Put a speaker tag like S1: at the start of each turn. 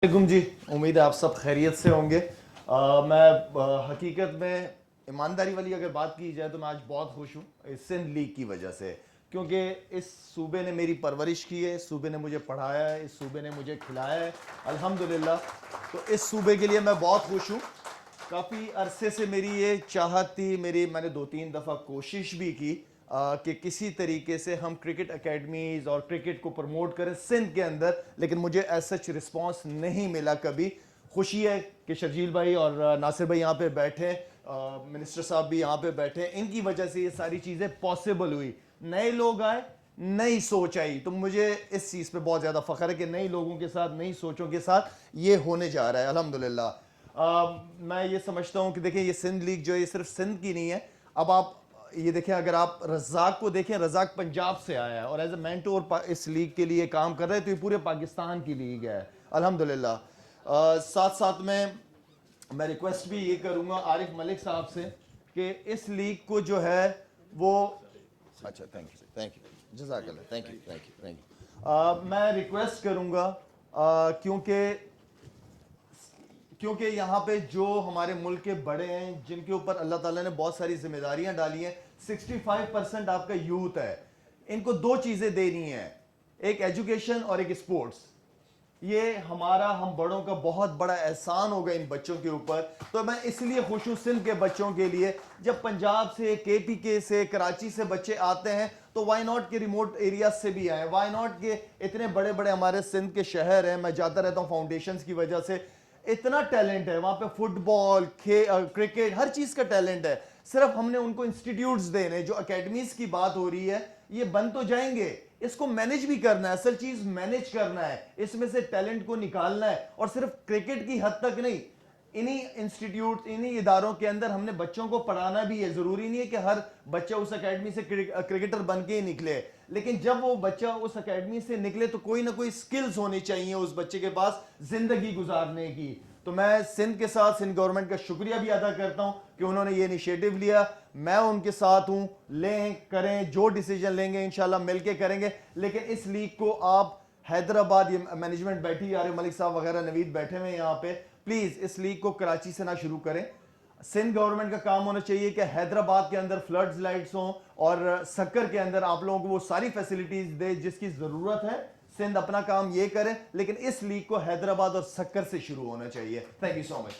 S1: वालेकुम जी, उम्मीद है आप सब खैरियत से होंगे। मैं हकीकत में ईमानदारी वाली अगर बात की जाए तो मैं आज बहुत खुश हूँ इस सिंध लीग की वजह से, क्योंकि इस सूबे ने मेरी परवरिश की है, इस सूबे ने मुझे पढ़ाया है, इस सूबे ने मुझे खिलाया है अल्हम्दुलिल्लाह। तो इस सूबे के लिए मैं बहुत खुश हूँ। काफ़ी अरसे से मेरी ये चाहत थी, मैंने 2-3 दफ़ा कोशिश भी की कि किसी तरीके से हम क्रिकेट एकेडमीज़ और क्रिकेट को प्रमोट करें सिंध के अंदर, लेकिन मुझे एज सच रिस्पॉन्स नहीं मिला कभी। खुशी है कि शर्जील भाई और नासिर भाई यहाँ पे बैठे, मिनिस्टर साहब भी यहाँ पे बैठे, इनकी वजह से ये सारी चीज़ें पॉसिबल हुई। नए लोग आए, नई सोच आई, तो मुझे इस चीज़ पे बहुत ज़्यादा फ़ख्र है कि नई लोगों के साथ, नई सोचों के साथ ये होने जा रहा है अल्हम्दुलिल्लाह। मैं ये समझता हूँ कि देखिए ये सिंध लीग जो है ये सिर्फ सिंध की नहीं है। अब आप ये देखें, अगर आप रज़ाक को देखें, रज़ाक पंजाब से आया है और एज ए मेंटोर इस लीग के लिए काम कर रहे हैं, तो ये पूरे पाकिस्तान की लीग है अल्हम्दुलिल्लाह। साथ साथ में मैं रिक्वेस्ट भी ये करूँगा आरिफ मलिक साहब से कि इस लीग को जो है वो, अच्छा थैंक यू जज़ाकल्लाह, थैंक यू। मैं रिक्वेस्ट करूँगा क्योंकि यहाँ पे जो हमारे मुल्क के बड़े हैं, जिनके ऊपर अल्लाह ताला ने बहुत सारी जिम्मेदारियां डाली हैं, 65% आपका यूथ है, इनको दो चीज़ें देनी है, एक एजुकेशन और एक स्पोर्ट्स। ये हम बड़ों का बहुत बड़ा एहसान होगा इन बच्चों के ऊपर। तो मैं इसलिए खुश हूँ सिंध के बच्चों के लिए, जब पंजाब से, KPK से, कराची से बच्चे आते हैं तो वाई नॉट के रिमोट एरियाज से भी आए, वाई नॉट के इतने बड़े बड़े हमारे सिंध के शहर हैं, मैं जाता रहता हूँ फाउंडेशंस की वजह से, इतना टैलेंट है वहाँ पे, फुटबॉल, क्रिकेट, हर चीज़ का टैलेंट है। सिर्फ हमने उनको इंस्टीट्यूट्स देने, जो एकेडमीज की बात हो रही है ये बन तो जाएंगे, इसको मैनेज भी करना है, असल चीज मैनेज करना है, इसमें से टैलेंट को निकालना है। और सिर्फ क्रिकेट की हद तक नहीं, इन्हीं इंस्टीट्यूट, इन्हीं इदारों के अंदर हमने बच्चों को पढ़ाना भी है। जरूरी नहीं है कि हर बच्चा उस एकेडमी से क्रिकेटर बन के ही निकले, लेकिन जब वो बच्चा उस एकेडमी से निकले तो कोई ना कोई स्किल्स होनी चाहिए उस बच्चे के पास जिंदगी गुजारने की। तो मैं सिंध के साथ, सिंध गवर्नमेंट का शुक्रिया भी अदा करता हूं कि उन्होंने ये इनिशिएटिव लिया। मैं उनके साथ हूं, लें, करें, जो डिसीजन लेंगे इंशाल्लाह मिलके करेंगे। लेकिन इस लीग को आप हैदराबाद, ये मैनेजमेंट बैठी, आरिफ मलिक साहब वगैरह, नवीद बैठे हुए यहाँ पे, प्लीज इस लीग को कराची से ना शुरू करें। सिंध गवर्नमेंट का काम होना चाहिए कि हैदराबाद के अंदर फ्लड्स लाइट्स हों और सक्कर के अंदर आप लोगों को वो सारी फैसिलिटीज दे जिसकी जरूरत है। सिंध अपना काम ये करे, लेकिन इस लीग को हैदराबाद और सक्कर से शुरू होना चाहिए। Thank you so much.